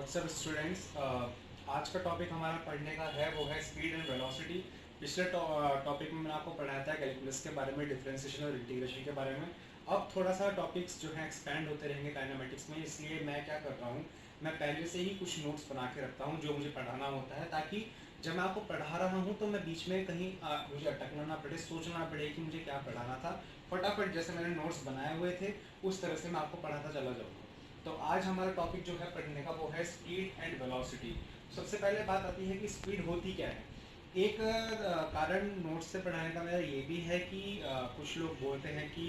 WhatsApp students, आज का topic हमारा पढ़ने का है वो है स्पीड एंड वेलोसिटी। पिछले टॉपिक में मैंने आपको पढ़ाया था कैलकुलस के बारे में, डिफरेंशिएशन और इंटीग्रेशन के बारे में। अब थोड़ा सा टॉपिक्स जो है एक्सपेंड होते रहेंगे काइनेमेटिक्स में, इसलिए मैं क्या कर रहा हूँ, मैं पहले से ही कुछ नोट्स बना के रखता हूँ जो मुझे पढ़ाना होता है, ताकि जब मैं आपको पढ़ा रहा हूँ तो मैं बीच में कहीं मुझे अटकना ना पड़े, सोचना ना पड़े कि मुझे क्या पढ़ाना था। फटाफट जैसे मैंने नोट्स बनाए हुए थे उस तरह से मैं आपको पढ़ाता चला जाऊँगा। तो आज हमारा टॉपिक जो है पढ़ने का वो है स्पीड एंड वेलोसिटी। सबसे पहले बात आती है कि स्पीड होती क्या है। एक कारण नोट्स से पढ़ाने का मेरा ये भी है कि कुछ लोग बोलते हैं कि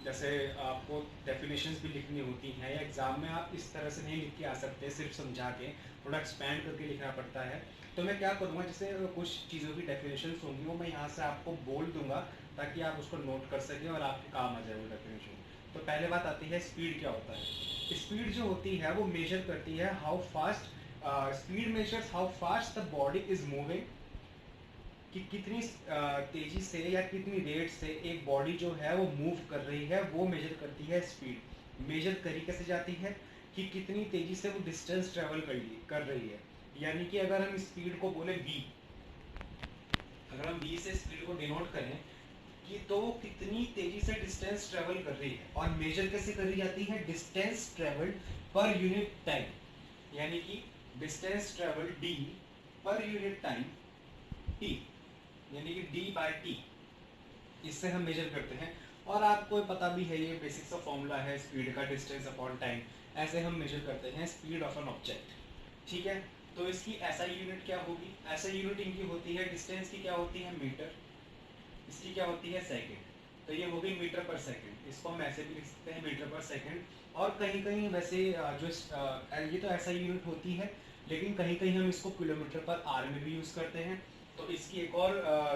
जैसे आपको डेफिनेशंस भी लिखनी होती हैं या एग्ज़ाम में आप इस तरह से नहीं लिख के आ सकते, सिर्फ समझा के थोड़ा एक्सपैंड करके लिखना पड़ता है। तो मैं क्या करूँगा, जैसे कुछ चीज़ों की डेफिनेशंस होंगी वो मैं यहाँ से आपको बोल दूंगा ताकि आप उसको नोट कर सकें और आपके काम आ जाए वो डेफिनेशन। तो पहले बात आती है स्पीड क्या होता है। स्पीड जो होती है वो मेजर करती है how fast, speed measures how fast the body is moving, कि कितनी तेजी से या कितनी रेट से एक बॉडी जो है वो मूव कर रही है, वो मेजर करती है स्पीड। मेजर करी कैसे जाती है कि कितनी तेजी से वो डिस्टेंस ट्रेवल कर रही है। यानी कि अगर हम स्पीड को बोले v, अगर हम v से स्पीड को डिनोट करें कि तो वो कितनी तेजी से डिस्टेंस ट्रेवल कर रही है, और मेजर कैसे करी जाती है, distance travelled per unit time. यानी कि distance travel d per unit time t, यानी कि d बाय t, इससे हम मेजर करते हैं। और आपको पता भी है, ये बेसिक सा फॉर्मूला है स्पीड का, डिस्टेंस अपॉन टाइम। ऐसे हम मेजर करते हैं स्पीड ऑफ एन ऑब्जेक्ट। ठीक है, तो इसकी एसआई यूनिट क्या होगी, एसआई यूनिट इनकी होती है, डिस्टेंस की क्या होती है मीटर, इसकी क्या होती है सेकंड। तो ये हो गई मीटर पर सेकंड, इसको हम ऐसे भी लिख सकते हैं मीटर पर सेकंड। और कहीं कहीं वैसे ये तो ऐसा यूनिट होती है, लेकिन कहीं कहीं हम इसको किलोमीटर पर आर में भी यूज़ करते हैं। तो इसकी एक और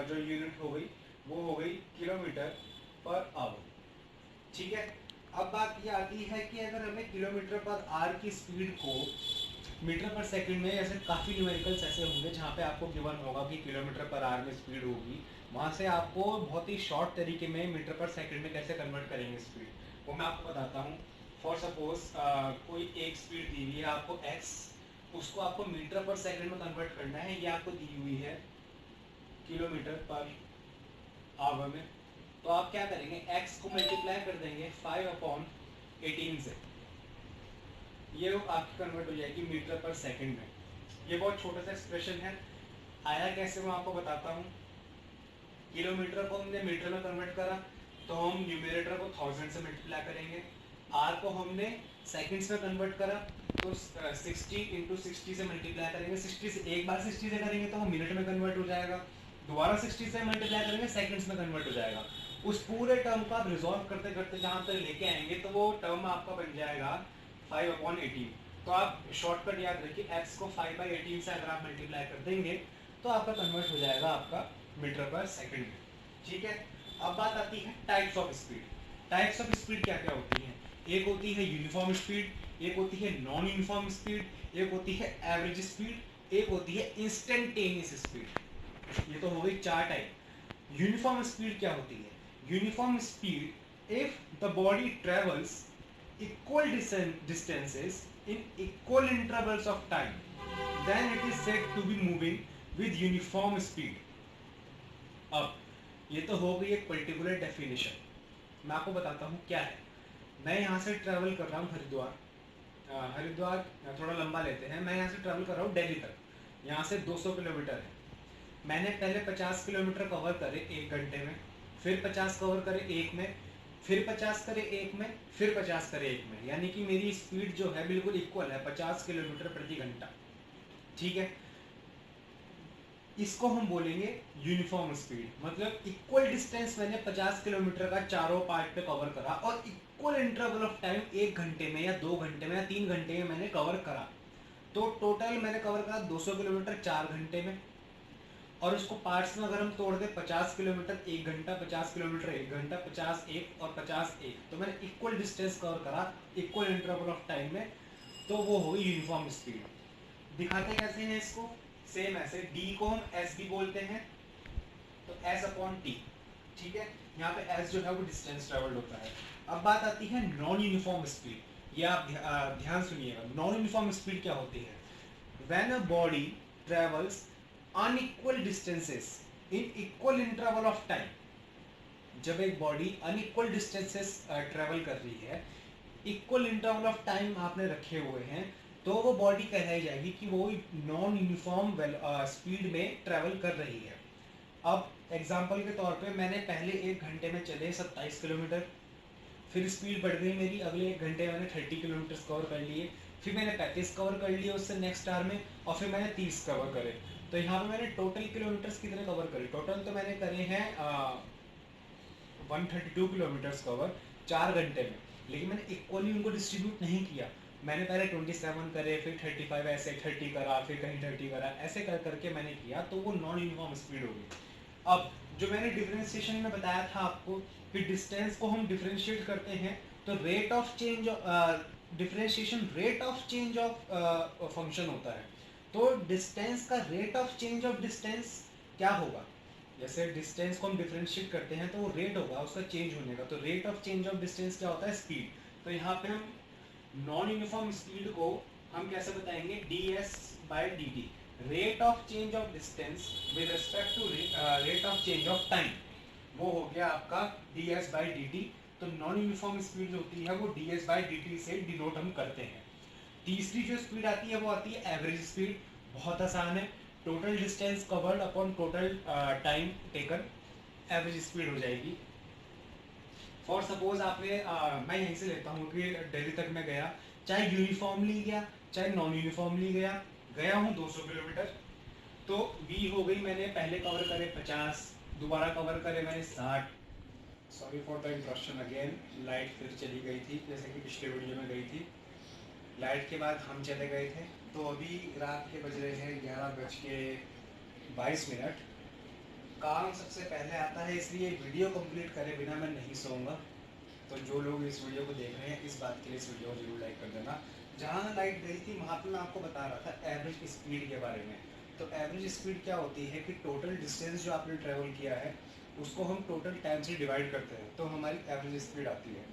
जो यूनिट हो गई वो हो गई किलोमीटर पर आवर। ठीक है, अब बात ये आती है कि अगर हमें किलोमीटर पर आर की स्पीड को मीटर पर सेकंड में, ऐसे काफ़ी न्यूमेरिकल्स ऐसे होंगे जहाँ पे आपको गिवन होगा कि किलोमीटर पर आवर में स्पीड होगी, वहाँ से आपको बहुत ही शॉर्ट तरीके में मीटर पर सेकंड में कैसे कन्वर्ट करेंगे स्पीड, वो मैं आपको बताता हूँ। फॉर सपोज कोई एक स्पीड दी हुई है आपको x, उसको आपको मीटर पर सेकंड में कन्वर्ट करना है, ये आपको दी हुई है किलोमीटर पर आवर में। तो आप क्या करेंगे, x को मल्टीप्लाई कर देंगे 5/18 से, ये आपकी कन्वर्ट हो जाएगी मीटर पर सेकंड में। ये बहुत छोटा सा एक्सप्रेशन है, आया कैसे मैं आपको बताता हूँ। किलोमीटर को हमने मीटर में कन्वर्ट करा, तो हम न्यूमरेटर को 1000 से मल्टीप्लाई करेंगे। आर को हमने सेकंड्स में कन्वर्ट करा, तो 60 इंटू 60 से मल्टीप्लाई करेंगे। 60 से एक बार 60 से करेंगे तो वो मिनट में कन्वर्ट हो जाएगा, दोबारा 60 से मल्टीप्लाई करेंगे सेकंड्स में कन्वर्ट हो जाएगा। उस पूरे टर्म को आप रिजॉल्व करते करते जहाँ तक लेके आएंगे तो वो टर्म आपका बन जाएगा 5/18। तो आप शॉर्टकट याद रखिए, x को 5/18 से अगर आप मल्टीप्लाई कर देंगे तो आपका कन्वर्ट हो जाएगा आपका मीटर पर सेकंड में। ठीक है, अब बात आती है types of speed. Types of speed क्या क्या होती हैं। एक होती है यूनिफॉर्म स्पीड, एक होती है नॉन यूनिफॉर्म स्पीड, एक होती है एवरेज स्पीड, एक होती है इंस्टेंटेनियस स्पीड। ये तो हो गई चार टाइप। यूनिफॉर्म स्पीड क्या होती है, uniform speed if the body travels equal distances in equal intervals of time, then it is said to be moving with uniform speed. अब ये तो हो गई एक पर्टिकुलर डेफिनेशन, मैं आपको बताता हूँ क्या है। मैं यहाँ से ट्रैवल कर रहा हूँ हरिद्वार, हरिद्वार थोड़ा लंबा लेते हैं, मैं यहाँ से ट्रैवल कर रहा हूँ दिल्ली तक, यहाँ से 200 किलोमीटर है। मैंने पहले 50 किलोमीटर कवर करे 1 घंटे में, फिर 50 कवर करे 1 में, फिर 50 करे 1 में, फिर 50 करे 1 में, यानी कि मेरी स्पीड जो है बिल्कुल इक्वल है 50 किलोमीटर प्रति घंटा। ठीक है, इसको हम बोलेंगे यूनिफॉर्म स्पीड। मतलब इक्वल डिस्टेंस मैंने 50 किलोमीटर का चारों पार्ट पे कवर करा, और इक्वल इंटरवल ऑफ टाइम 1 घंटे में या 2 घंटे में या 3 घंटे में मैंने कवर करा। तो टोटल मैंने कवर करा 200 किलोमीटर 4 घंटे में। और उसको पार्ट्स में अगर हम तोड़ दें, 50 किलोमीटर 1 घंटा, 50 किलोमीटर 1 घंटा, 50 1 और 50 1, तो मैंने इक्वल डिस्टेंस कवर करा इक्वल इंटरवल ऑफ टाइम में, तो वो होगी यूनिफॉर्म स्पीड। दिखाते कैसे हैं इसको, सेम ऐसे, डी को हम एस भी बोलते हैं, तो एस अपॉन टी। ठीक है, यहाँ पे एस जो है वो डिस्टेंस ट्रेवल्ड होता है। अब बात आती है नॉन यूनिफॉर्म स्पीड। ये आप ध्यान सुनिएगा। नॉन यूनिफॉर्म स्पीड क्या होती है? When a body travels unequal distances in equal interval of time, जब एक बॉडी अनइक्वल डिस्टेंसेस ट्रेवल कर रही है, इक्वल इंटरवल ऑफ टाइम आपने रखे हुए हैं, तो वो बॉडी कहलाई जाएगी कि वो नॉन यूनिफॉर्म स्पीड में ट्रेवल कर रही है। अब एग्जांपल के तौर पे मैंने पहले 1 घंटे में चले 27 किलोमीटर, फिर स्पीड बढ़ गई मेरी, अगले 1 घंटे मैंने 30 किलोमीटर कवर कर लिए, फिर मैंने 35 कवर कर लिए उससे नेक्स्ट आवर में, और फिर मैंने 30 कवर करे। तो यहाँ पे मैंने टोटल किलोमीटर्स कितने कवर करे? टोटल तो मैंने करे हैं 132 किलोमीटर्स कवर 4 घंटे में, लेकिन मैंने इक्वली उनको डिस्ट्रीब्यूट नहीं किया। मैंने पहले 27 करे, फिर 35, ऐसे 30 करा, फिर कहीं 30 करा, ऐसे कर करके मैंने किया, तो वो नॉन यूनिफॉर्म स्पीड होगी। अब जो मैंने डिफरेंशिएशन में बताया था आपको कि डिस्टेंस को हम डिफरेंशिएट करते हैं, तो rate of change, differentiation rate of change of function होता है। तो डिस्टेंस का rate of change of distance क्या होगा? जैसे डिस्टेंस को हम डिफरेंशिएट करते हैं तो वो रेट होगा उसका चेंज होने का, तो rate of change of distance क्या होता है? स्पीड। तो यहाँ पे हम नॉन यूनिफॉर्म स्पीड को हम कैसे बताएंगे? ds/dt, rate of change of distance with respect to rate of change of time, वो हो गया आपका ds/dt। तो नॉन यूनिफॉर्म स्पीड जो होती है वो ds/dt से डिनोट हम करते हैं। तीसरी जो स्पीड आती है वो आती है एवरेज स्पीड। बहुत आसान है, total distance covered upon total time taken, average speed हो जाएगी। फॉर सपोज आपने मैं यहीं से लेता हूँ कि दिल्ली तक मैं गया, चाहे यूनिफॉर्मली गया चाहे नॉन यूनिफॉर्मली गया हूँ 200 किलोमीटर, तो वी हो गई, मैंने पहले कवर करे 50, दोबारा कवर करे मैंने 60। Sorry for the interruption again, light फिर चली गई थी जैसे कि पिछले वीडियो में गई थी। लाइट के बाद हम चले गए थे, तो अभी रात के बज रहे हैं 11:22। काम सबसे पहले आता है, इसलिए वीडियो कंप्लीट करे बिना मैं नहीं सोऊंगा। तो जो लोग इस वीडियो को देख रहे हैं, इस बात के लिए इस वीडियो को जरूर लाइक कर देना। जहाँ लाइट गई थी वहाँ पे मैं आपको बता रहा था एवरेज स्पीड के बारे में। तो एवरेज स्पीड क्या होती है कि टोटल डिस्टेंस जो आपने ट्रेवल किया है उसको हम टोटल टाइम से डिवाइड करते हैं, तो हमारी एवरेज स्पीड आती है।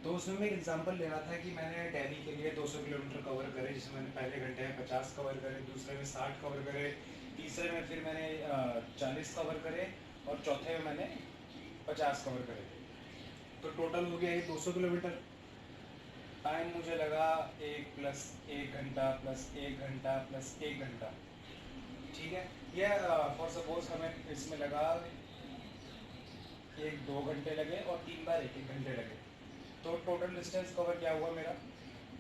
तो उसमें मैं एक एग्जांपल ले रहा था कि मैंने दिल्ली के लिए 200 किलोमीटर कवर करे, जिसमें मैंने पहले घंटे में 50 कवर करे, दूसरे में 60 कवर करे, तीसरे में फिर मैंने 40 कवर करे, और चौथे में मैंने 50 कवर करे। तो टोटल हो गया ये 200 किलोमीटर। टाइम मुझे लगा 1 + 1 घंटा + 1 घंटा + 1 घंटा, ठीक है। ये फॉर सपोज हमें इसमें लगा 1-2 घंटे लगे और 3 बार 1-1 घंटे लगे। तो टोटल डिस्टेंस कवर क्या हुआ मेरा?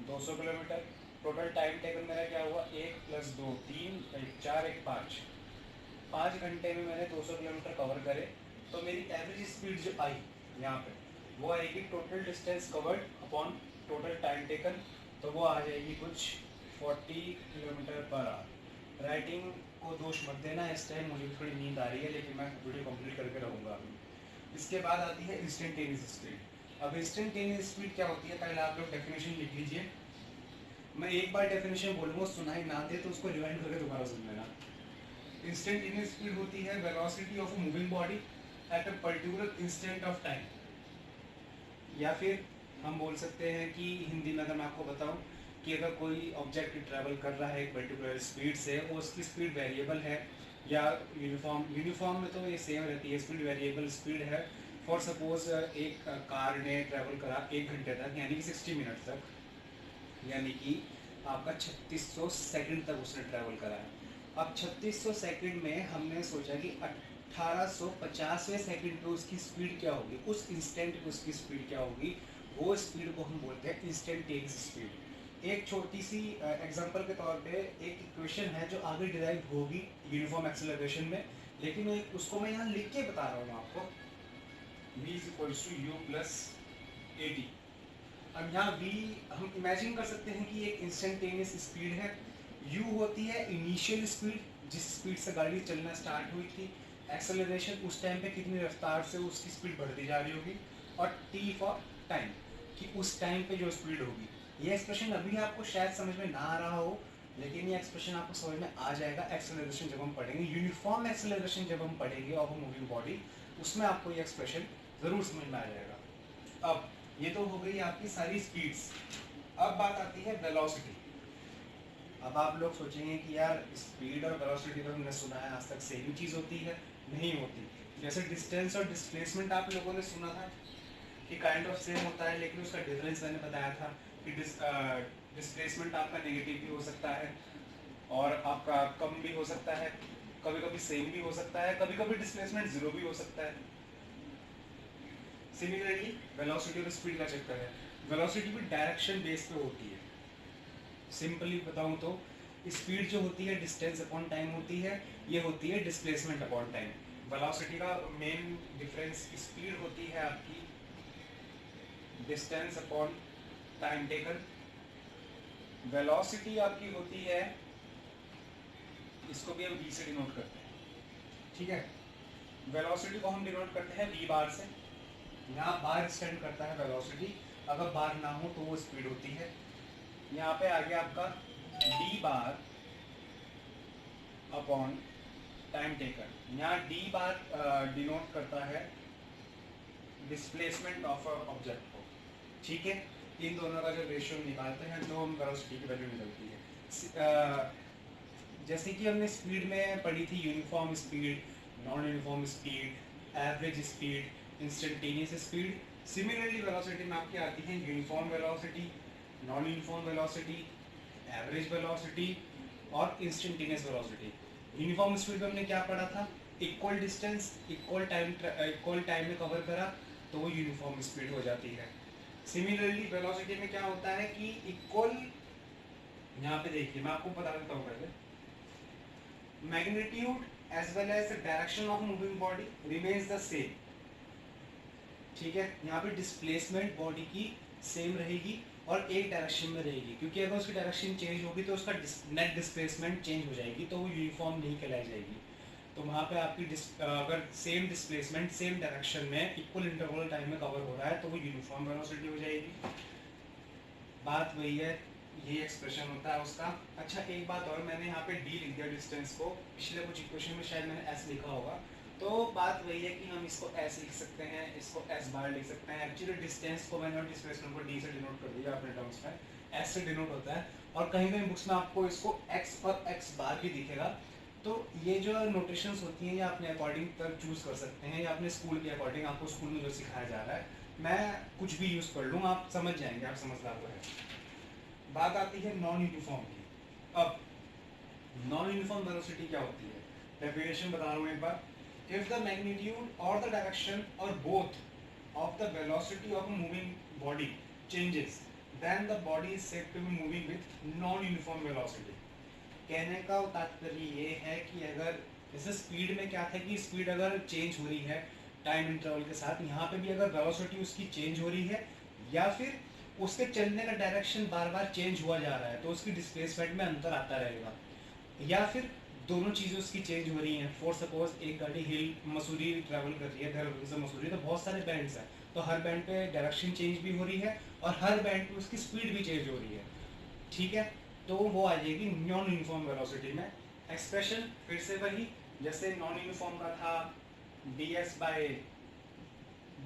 200 किलोमीटर। टोटल टाइम टेकन मेरा क्या हुआ? 1 + 2 3, 1 4, 1 5। 5 घंटे में मैंने 200 किलोमीटर कवर करे, तो मेरी एवरेज स्पीड जो आई यहाँ पे वो आएगी total distance covered upon total time taken, तो वो आ जाएगी कुछ 40 km/h। राइटिंग को दोष मत देना, इस टाइम मुझे थोड़ी नींद आ रही है, लेकिन मैं वीडियो कंप्लीट करके रहूँगा अभी। इसके बाद आती है इंस्टेंटेनियस स्पीड। अब इंस्टेंटेनियस स्पीड क्या होती है, पहले आप लोग डेफिनेशन लिख लीजिए। मैं एक बार डेफिनेशन बोलूँगा, सुनाई ना दे तो उसको रिवाइंड करके दोबारा सुन लेना। इंस्टेंटेनियस स्पीड होती है velocity of a moving body at a particular instant of time, या फिर हम बोल सकते हैं कि हिंदी में अगर मैं आपको बताऊं कि अगर कोई ऑब्जेक्ट ट्रैवल कर रहा है एक पर्टिकुलर स्पीड से, वो उसकी स्पीड वेरिएबल है या यूनिफॉर्म में तो ये सेम रहती है, स्पीड वेरिएबल स्पीड है। फॉर सपोज एक कार ने ट्रैवल करा 1 घंटे तक, यानी कि 60 मिनट तक, यानी कि आपका 3600 सेकंड तक उसने ट्रैवल करा है। अब 3600 सेकंड में हमने सोचा कि 1850वें सेकंड पे उसकी स्पीड क्या होगी, उस इंस्टेंट पे उसकी स्पीड क्या होगी, वो स्पीड को हम बोलते हैं इंस्टेंटेनियस स्पीड। एक छोटी सी एग्जांपल के तौर पे एक इक्वेशन है जो आगे डिराइव होगी यूनिफॉर्म एक्सेलरेशन में, लेकिन उसको मैं यहाँ लिख के बता रहा हूँ आपको। v = u + at। अब यहाँ v हम इमेजिन कर सकते हैं कि एक इंस्टेंटेनियस स्पीड है। u होती है इनिशियल स्पीड, जिस स्पीड से गाड़ी चलना स्टार्ट हुई थी। एक्सेलरेशन उस टाइम पे कितनी रफ्तार से उसकी स्पीड बढ़ती जा रही होगी, और t फॉर टाइम, कि उस टाइम पे जो स्पीड होगी। ये एक्सप्रेशन अभी आपको शायद समझ में ना आ रहा हो, लेकिन ये एक्सप्रेशन आपको समझ में आ जाएगा एक्सेलरेशन जब हम पढ़ेंगे, यूनिफॉर्म एक्सेलरेशन जब हम पढ़ेंगे ऑफ अ मूविंग बॉडी, उसमें आपको ये एक्सप्रेशन ज़रूर समझ में आ जाएगा। अब ये तो हो गई आपकी सारी स्पीड्स। अब बात आती है वेलोसिटी। अब आप लोग सोचेंगे कि यार स्पीड और वेलोसिटी तो हमने सुना है आज तक सेम चीज़ होती है, नहीं होती। जैसे डिस्टेंस और डिस्प्लेसमेंट आप लोगों ने सुना था कि काइंड ऑफ सेम होता है, लेकिन उसका डिफरेंस मैंने बताया था कि डिस्प्लेसमेंट आपका नेगेटिव भी हो सकता है और आपका कम भी हो सकता है, कभी कभी सेम भी हो सकता है, कभी कभी डिस्प्लेसमेंट जीरो भी हो सकता है। सिमिलरली वेलोसिटी और स्पीड का चक्कर है, वेलोसिटी भी डायरेक्शन बेस पे होती है। सिंपली बताऊं तो स्पीड जो होती है डिस्टेंस अपॉन टाइम होती है, ये होती है डिस्प्लेसमेंट अपॉन टाइम। वेलोसिटी का मेन डिफरेंस, स्पीड होती है आपकी distance upon time taken, velocity आपकी होती है, इसको भी हम v से डिनोट करते हैं, ठीक है। वेलोसिटी को हम डिनोट करते हैं v बार से, यहाँ बार स्टैंड करता है वेलोसिटी, अगर बार ना हो तो वो स्पीड होती है। यहाँ पे आ गया आपका d bar upon time taken, यहाँ d बार डिनोट करता है डिस्प्लेसमेंट ऑफ ऑब्जेक्ट को, ठीक है। इन दोनों का जो रेशियो निकालते हैं तो हम वेलोसिटी की वैल्यू निकलती है। जैसे कि हमने स्पीड में पढ़ी थी uniform speed, non uniform speed, average speed, instantaneous speed. Similarly velocity में आपकी आती है uniform velocity, non uniform velocity, average velocity और इंस्टेंटेनियस वेलोसिटी। यूनिफॉर्म स्पीड में हमने क्या पढ़ा था, इक्वल डिस्टेंस इक्वल टाइम में कवर करा तो वो यूनिफॉर्म स्पीड हो जाती है। सिमिलरली वेलोसिटी में क्या होता है कि इक्वल, यहाँ पे देखिए मैं आपको बता देता हूँ पहले, magnitude as well as the direction of moving body remains the same, ठीक है। यहाँ पे डिस्प्लेसमेंट बॉडी की सेम रहेगी और एक डायरेक्शन में रहेगी, क्योंकि अगर उसकी डायरेक्शन चेंज होगी तो उसका नेट डिस्प्लेसमेंट चेंज हो जाएगी, तो वो यूनिफॉर्म नहीं कहलाई जाएगी। तो वहाँ पे आपकी अगर सेम डिस्प्लेसमेंट सेम डायरेक्शन में इक्वल इंटरवल टाइम में कवर हो रहा है तो वो यूनिफॉर्म वेलोसिटी हो जाएगी। बात वही है, ये एक्सप्रेशन होता है उसका। अच्छा एक बात और, मैंने यहाँ पे d लिख दिया डिस्टेंस को, पिछले कुछ इक्वेशन में शायद मैंने s लिखा होगा, तो बात वही है कि हम इसको s लिख सकते हैं, इसको s बार लिख सकते हैं। एक्चुअली डिस्टेंस को मैंने डिस्प्लेसमेंट को d से डिनोट कर दिया अपने टर्म्स में, s से डिनोट होता है, और कहीं कहीं बुक्स में आपको इसको x और x बार भी दिखेगा। तो ये जो नोटेशंस होती हैं ये अपने अकॉर्डिंग तक चूज कर सकते हैं, या अपने स्कूल के अकॉर्डिंग, आपको स्कूल में जो सिखाया जा रहा है मैं कुछ भी यूज़ कर लूँ, आप समझ जाएंगे, आप समझदार तो है। बात आती है नॉन यूनिफॉर्म की। अब नॉन यूनिफॉर्म वेलोसिटी क्या होती है, डेफिनेशन बता रहा हूँ एक बार। इफ द मैग्नीट्यूड और द डायरेक्शन और both of the velocity of moving body changes then the body is said to be moving with non uniform velocity. कहने का तात्पर्य ये है कि अगर जैसे स्पीड में क्या था कि स्पीड अगर चेंज हो रही है टाइम इंटरवल के साथ, यहाँ पे भी अगर वेलोसिटी उसकी चेंज हो रही है या फिर उसके चलने का डायरेक्शन बार बार चेंज हुआ जा रहा है तो उसकी डिस्प्लेसमेंट में अंतर आता रहेगा, या फिर दोनों चीज़ें उसकी चेंज हो रही हैं। फॉर सपोज एक गाड़ी हिल मसूरी ट्रैवल कर रही है, देहरादून से मसूरी, तो बहुत सारे बैंड्स हैं, तो हर बैंड पे डायरेक्शन चेंज भी हो रही है और हर बैंड पे उसकी स्पीड भी चेंज हो रही है, ठीक है। तो वो आ जाएगी नॉन यूनिफॉर्म वेलोसिटी में। एक्सप्रेशन फिर से वही, जैसे नॉन यूनिफॉर्म का था ds बाय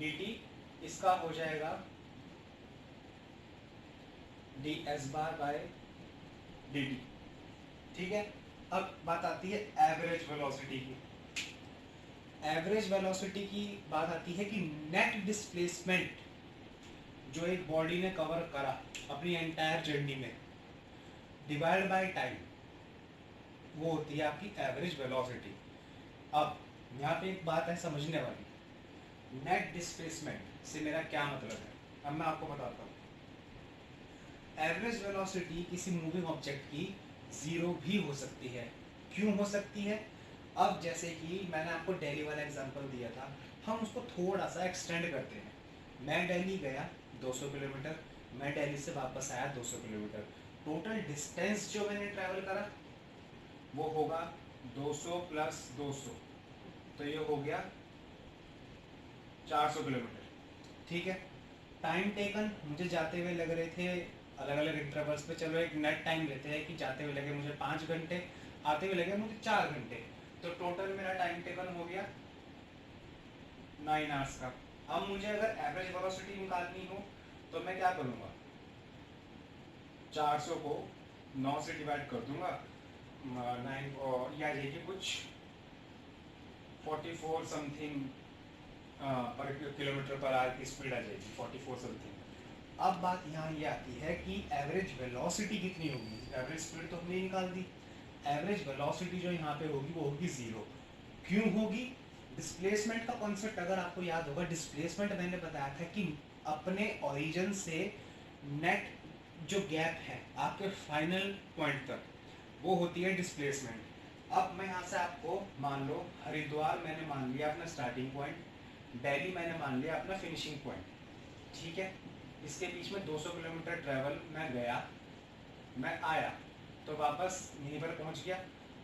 dt, इसका हो जाएगा ds बार बाय dt, ठीक है। अब बात आती है एवरेज वेलोसिटी की। एवरेज वेलोसिटी की बात आती है कि नेट डिस्प्लेसमेंट जो एक बॉडी ने कवर करा अपनी एंटायर जर्नी में डिवाइड बाय टाइम, वो होती है आपकी एवरेज वेलोसिटी। अब यहाँ पे एक बात है समझने वाली, नेट डिस्प्लेसमेंट से मेरा क्या मतलब है, अब मैं आपको बताता हूँ। एवरेज वेलोसिटी किसी मूविंग ऑब्जेक्ट की जीरो भी हो सकती है। क्यों हो सकती है, अब जैसे कि मैंने आपको दिल्ली वाला एग्जांपल दिया था, हम उसको थोड़ा सा एक्सटेंड करते हैं। मैं दिल्ली गया 200 किलोमीटर, मैं दिल्ली से वापस आया 200 किलोमीटर, टोटल डिस्टेंस जो मैंने ट्रैवल करा वो होगा 200 प्लस 200, तो ये हो गया 400 किलोमीटर, ठीक है। टाइम टेकन मुझे जाते हुए लग रहे थे अलग अलग इंटरवल्स पे, चलो एक नेट टाइम लेते हैं कि जाते हुए लगे मुझे 5 घंटे, आते हुए लगे मुझे 4 घंटे, तो टोटल मेरा टाइम टेकन हो गया 9 आवर्स का। अब मुझे अगर एवरेज वेलोसिटी निकालनी हो तो मैं क्या करूँगा, 400 को 9 से डिवाइड कर दूंगा, 9 ये आ जाएगी कुछ 44 समथिंग पर किलोमीटर पर आवर की स्पीड आ जाएगी, 44 समथिंग। अब बात यहाँ ये आती है कि एवरेज वेलोसिटी कितनी होगी। एवरेज स्पीड तो हमने निकाल दी, एवरेज वेलोसिटी जो यहाँ पे होगी वो होगी 0। क्यों होगी? डिस्प्लेसमेंट का कॉन्सेप्ट अगर आपको याद होगा, डिस्प्लेसमेंट मैंने बताया था कि अपने ओरिजिन से नेट जो गैप है आपके फाइनल पॉइंट तक, वो होती है डिस्प्लेसमेंट। अब मैं यहाँ से आपको मान लो हरिद्वार मैंने मान लिया अपना स्टार्टिंग पॉइंट, दिल्ली मैंने मान लिया अपना फिनिशिंग पॉइंट, ठीक है। इसके बीच में 200 किलोमीटर ट्रैवल मैं गया, मैं आया तो वापस यहीं पर पहुंच गया,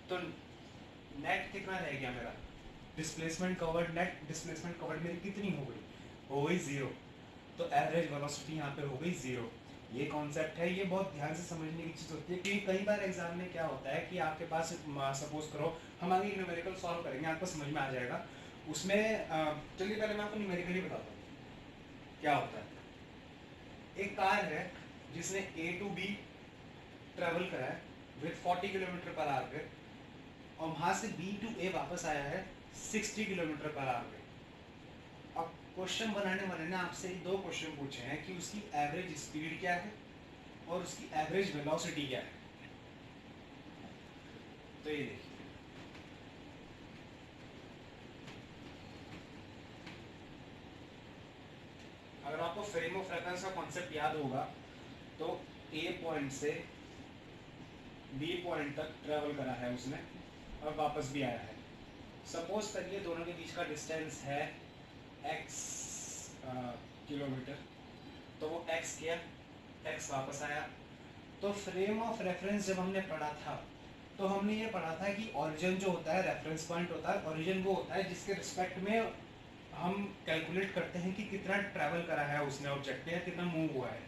तो नेट कितना रह गया मेरा? Displacement covered, net displacement covered मेरी कितनी हो गई 0। तो एवरेज वेलोसिटी यहाँ पे हो गई 0। ये कॉन्सेप्ट है, ये बहुत ध्यान से समझने की चीज़ होती है, क्योंकि कई बार एग्जाम में क्या होता है कि आपके पास सपोज करो हम आगे न्यूमेरिकल सॉल्व करेंगे, आपको समझ में आ जाएगा उसमें। चलिए पहले मैं आपको न्यूमेरिकली बताता हूँ क्या होता है। एक कार है जिसने A to B ट्रेवल करा है विद 40 किलोमीटर पर आवर पे, और वहां से B to A वापस आया है 60 किलोमीटर पर आवर पे। अब क्वेश्चन बनाने वाले ने आपसे 2 क्वेश्चन पूछे हैं कि उसकी एवरेज स्पीड क्या है और उसकी एवरेज वेलोसिटी क्या है। तो ये देखिए, अगर आपको फ्रेम ऑफ रेफरेंस का कॉन्सेप्ट याद होगा तो A पॉइंट से B पॉइंट तक ट्रेवल करा है उसने और वापस भी आया है। सपोज करिए दोनों के बीच का डिस्टेंस है x किलोमीटर, तो वो x किया, x वापस आया। तो फ्रेम ऑफ रेफरेंस जब हमने पढ़ा था तो हमने ये पढ़ा था कि ओरिजिन जो होता है रेफरेंस पॉइंट होता है, ओरिजिन वो होता है जिसके रिस्पेक्ट में हम कैलकुलेट करते हैं कि कितना ट्रैवल करा है उसने ऑब्जेक्ट पे या कितना मूव हुआ है।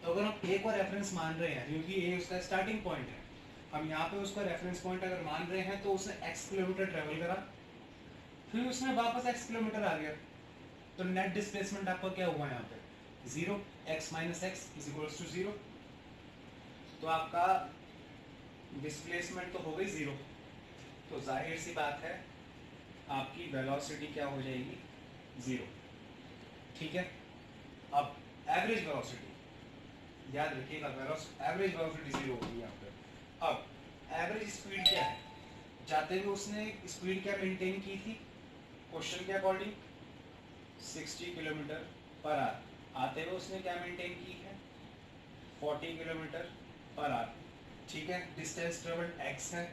तो अगर हम A को रेफरेंस मान रहे हैं क्योंकि A उसका स्टार्टिंग पॉइंट है, हम यहाँ पे उसका रेफरेंस पॉइंट अगर मान रहे हैं तो उसने x किलोमीटर ट्रैवल करा, फिर उसने वापस x किलोमीटर आ गया, तो नेट डिस्प्लेसमेंट आपका क्या हुआ यहाँ पे? 0। x minus x is equals to 0। तो आपका डिस्प्लेसमेंट तो हो गई 0, तो जाहिर सी बात है आपकी वेलोसिटी क्या हो जाएगी? 0, ठीक है। अब एवरेज वेलोसिटी याद रखिएगा, एवरेज वेलोसिटी 0 होगी यहाँ पे। अब एवरेज स्पीड क्या है? जाते हुए उसने स्पीड क्या मेंटेन की थी क्वेश्चन के अकॉर्डिंग? 60 kilometre per hour. आते हुए उसने क्या मेंटेन की है? 40 किलोमीटर पर आवर, ठीक है। डिस्टेंस ट्रेवल्ड x है,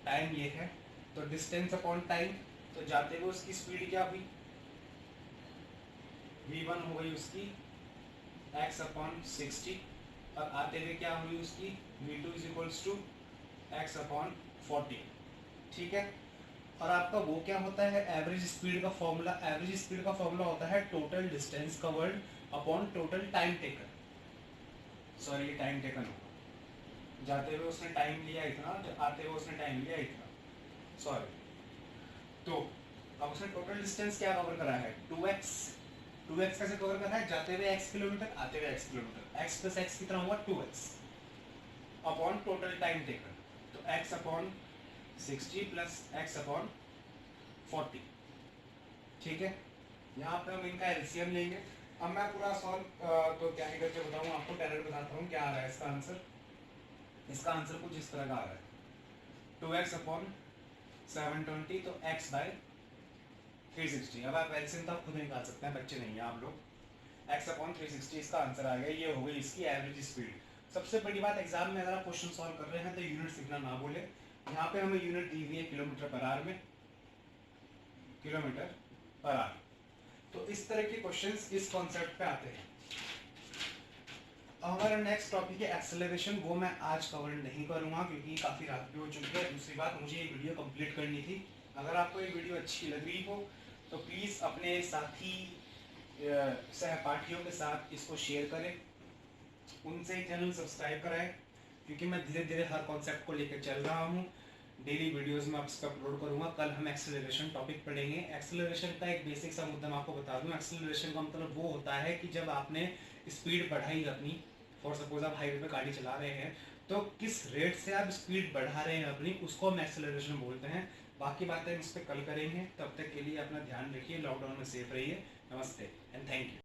टाइम ये है, तो डिस्टेंस अपॉन टाइम, तो जाते हुए उसकी स्पीड क्या हुई? v1 हो गई उसकी x अपॉन 60, और आते हुए क्या हुई उसकी? v2 is equals to x upon 40, ठीक है। और आपका वो क्या होता है? एवरेज स्पीड का फॉर्मूला, एवरेज स्पीड का फॉर्मूला होता है total distance covered upon total time taken. Sorry, time taken होगा, जाते हुए उसने टाइम लिया इतना, आते हुए उसने टाइम लिया इतना, सॉरी। तो अब उसने टोटल डिस्टेंस क्या कवर करा है? 2x। 2x कैसे कवर करा है? जाते हुए x किलोमीटर, आते हुए x kilometre, x plus x कितना हुआ? 2x upon total time taken, तो x upon 60 plus x upon 40, ठीक है। यहाँ पे हम इनका एलसीएम लेंगे। अब मैं पूरा सॉल्व तो क्या ही करके बताऊँ आपको, डायरेक्ट बताता हूँ क्या आ रहा है इसका आंसर। इसका आंसर कुछ इस तरह का आ रहा है, 2x अपॉन 720, तो x बाय 360। अब आप एलसीएम तो आप खुद निकाल सकते हैं, बच्चे नहीं है आप लोग। x अपॉन 360 इसका आंसर आ गया, ये हो गई इसकी एवरेज स्पीड। सबसे बड़ी बात, एग्जाम में अगर आप क्वेश्चन सॉल्व कर रहे हैं तो यूनिट लिखना ना भूले। यहाँ पे हमें यूनिट दी हुई है किलोमीटर पर आवर में, किलोमीटर पर आवर। तो इस तरह के क्वेश्चंस इस कॉन्सेप्ट पे आते हैं। हमारा नेक्स्ट टॉपिक है एक्सेलरेशन, वो मैं आज कवर नहीं करूंगा क्योंकि काफ़ी रात भी हो चुकी है। दूसरी बात, मुझे ये वीडियो कंप्लीट करनी थी। अगर आपको ये वीडियो अच्छी लग रही हो तो प्लीज़ अपने साथी सहपाठियों के साथ इसको शेयर करें, उनसे चैनल सब्सक्राइब कराएं, क्योंकि मैं धीरे धीरे हर कॉन्सेप्ट को लेकर चल रहा हूँ। डेली वीडियोस में आप इस पर अपलोड करूंगा। कल हम एक्सेलरेशन टॉपिक पढ़ेंगे। एक्सेलरेशन का एक बेसिक सा मुद्दा मैं आपको बता दूं। एक्सेलरेशन का मतलब वो होता है कि जब आपने स्पीड बढ़ाई अपनी फॉर सपोज आप हाईवे पे गाड़ी चला रहे हैं तो किस रेट से आप स्पीड बढ़ा रहे हैं अपनी, उसको हम एक्सेलरेशन बोलते हैं। बाकी बातें हम इस पर कल करेंगे, तब तक के लिए अपना ध्यान रखिए, लॉकडाउन में सेफ रहिए। नमस्ते एंड थैंक यू।